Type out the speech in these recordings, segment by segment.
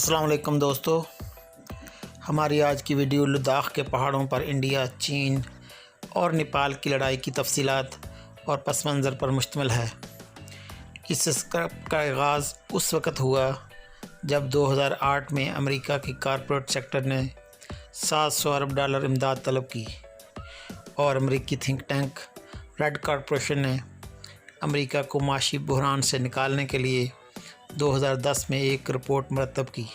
अस्सलाम वालेकुम दोस्तों, हमारी आज की वीडियो लद्दाख के पहाड़ों पर इंडिया, चीन और नेपाल की लड़ाई की तफसीलात और पस मंज़र पर मुश्तमिल है। इस स्क्रिप्ट का आगाज़ उस वक़्त हुआ जब 2008 में अमेरिका की कॉरपोरेट सेक्टर ने $700 अरब इमदाद तलब की और अमेरिकी थिंक टैंक रेड कॉरपोरेशन ने अमेरिका को माशी बहरान से निकालने के लिए 2010 में एक रिपोर्ट मरतब की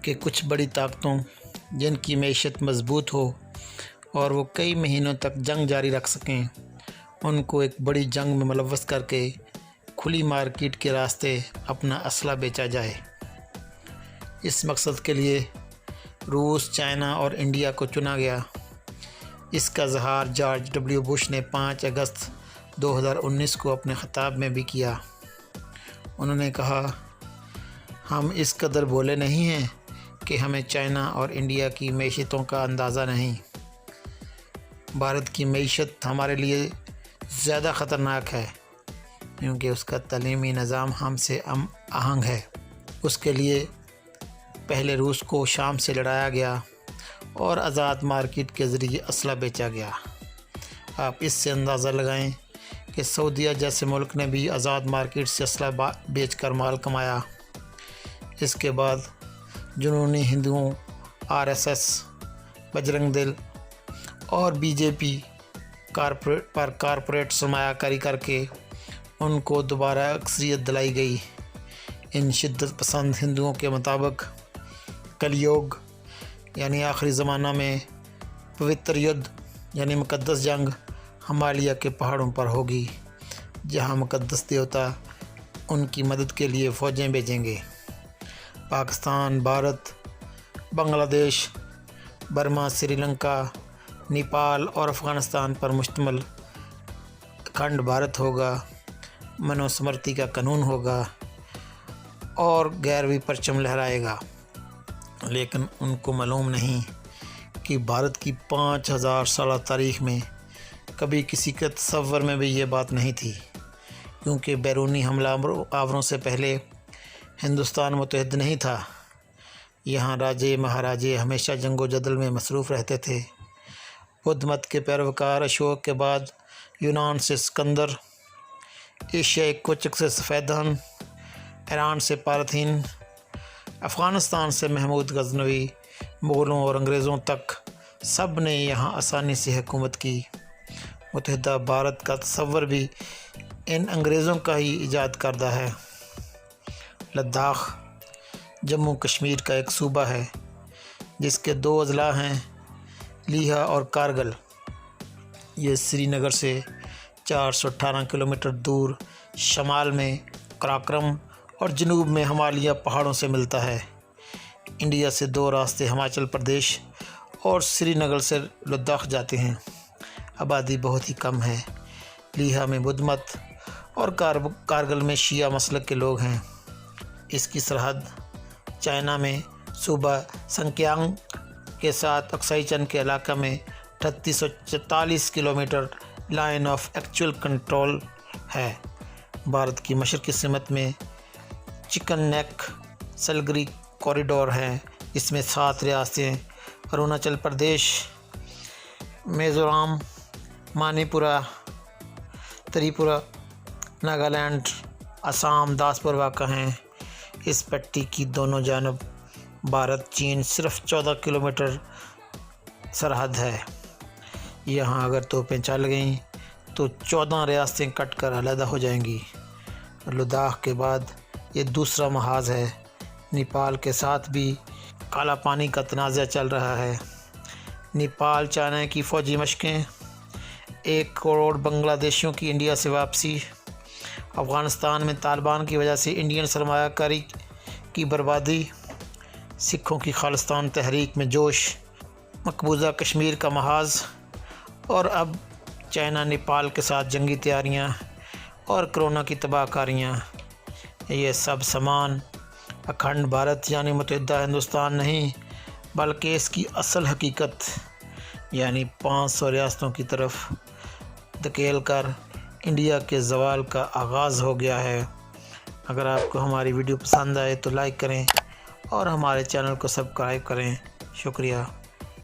कि कुछ बड़ी ताकतों जिनकी मईशत मजबूत हो और वो कई महीनों तक जंग जारी रख सकें, उनको एक बड़ी जंग में मुलव्वस करके खुली मार्केट के रास्ते अपना असला बेचा जाए। इस मकसद के लिए रूस, चाइना और इंडिया को चुना गया। इसका इज़हार जॉर्ज डब्ल्यू बुश ने 5 अगस्त 2019 को अपने ख़िताब में भी किया। उन्होंने कहा, हम इस कदर भोले नहीं हैं कि हमें चाइना और इंडिया की मईशतों का अंदाज़ा नहीं। भारत की मईशत हमारे लिए ज़्यादा ख़तरनाक है क्योंकि उसका तालीमी निज़ाम हमसे आहंग है। उसके लिए पहले रूस को शाम से लड़ाया गया और आज़ाद मार्केट के ज़रिए असला बेचा गया। आप इससे अंदाज़ा लगाएं कि सऊदीया जैसे मुल्क ने भी आज़ाद मार्केट से असला बेचकर माल कमाया। इसके बाद जुनूनी हिंदुओं, आरएसएस, बजरंग दल और बीजेपी कारपोरेट सरमायाकारी करके उनको दोबारा अक्सरियत दिलाई गई। इन शिद्दत पसंद हिंदुओं के मुताबिक कलयुग यानी आखिरी ज़माना में पवित्र युद्ध यानी मुक़द्दस जंग हिमालय के पहाड़ों पर होगी, जहां मुक़द्दस देवता उनकी मदद के लिए फ़ौजें भेजेंगे। पाकिस्तान, भारत, बांग्लादेश, बर्मा, श्रीलंका, नेपाल और अफ़गानिस्तान पर मुश्तमिल अखंड भारत होगा। मनुस्मृति का कानून होगा और गैरवी परचम लहराएगा। लेकिन उनको मालूम नहीं कि भारत की 5000 साल तारीख़ में कभी किसी के तसव्वुर में भी ये बात नहीं थी, क्योंकि बैरूनी हमलावरों से पहले हिंदुस्तान मुत्तहिद नहीं था। यहाँ राजे महाराजे हमेशा जंगो जदल में मसरूफ़ रहते थे। बुद्ध मत के पैरोकार अशोक के बाद यूनान से सिकंदर, एशियाई कोचक से सफ़ेदान, ईरान से पारथीन, अफ़गानिस्तान से महमूद गज़नवी, मुग़लों और अंग्रेज़ों तक सब ने यहाँ आसानी से हुकूमत की। मुत्तहिदा भारत का तसव्वुर भी इन अंग्रेज़ों का ही ईजाद करदा है। लद्दाख जम्मू कश्मीर का एक सूबा है जिसके 2 अज़ला हैं, लीहा और कारगिल। ये श्रीनगर से 418 किलोमीटर दूर शमाल में कराक्रम और जनूब में हिमालय पहाड़ों से मिलता है। इंडिया से 2 रास्ते हिमाचल प्रदेश और श्रीनगर से लद्दाख जाते हैं। आबादी बहुत ही कम है। लीहा में बुद्ध मत और कारगिल में शिया मसलक के लोग हैं। इसकी सरहद चाइना में सूबा संक्यांग के साथ अक्साई चीन के इलाका में 3844 kilometre line of actual control है। भारत की मशरक़ी सीमत में चिकन नेक सलगरी कॉरिडोर है। इसमें 7 रियासतें अरुणाचल प्रदेश, मिज़ोरम, मणिपुरा, त्रिपुरा, नागालैंड, असम, दासपुर वाक़ हैं। इस पट्टी की दोनों जानब भारत चीन सिर्फ 14 किलोमीटर सरहद है। यहाँ अगर तोपें चल गईं तो 14 रियासतें कट कर अलहदा हो जाएंगी। लद्दाख के बाद ये दूसरा महाज है। नेपाल के साथ भी काला पानी का तनाज़ा चल रहा है। नेपाल चाइना की फ़ौजी मशक़ें, 1 करोड़ बांग्लादेशियों की इंडिया से वापसी, अफ़गानिस्तान में तालिबान की वजह से इंडियन सरमायाकारी की बर्बादी, सिखों की खालिस्तान तहरीक में जोश, मकबूजा कश्मीर का महाज और अब चाइना नेपाल के साथ जंगी तैयारियां और कोरोना की तबाहकारियां। ये सब सामान अखंड भारत यानी मुत्तहिदा हिंदुस्तान नहीं, बल्कि इसकी असल हकीकत यानी 500 रियासतों की तरफ धकेल कर इंडिया के ज़वाल का आगाज़ हो गया है। अगर आपको हमारी वीडियो पसंद आए तो लाइक करें اور ہمارے چینل کو سبسکرائب کریں۔ شکریہ۔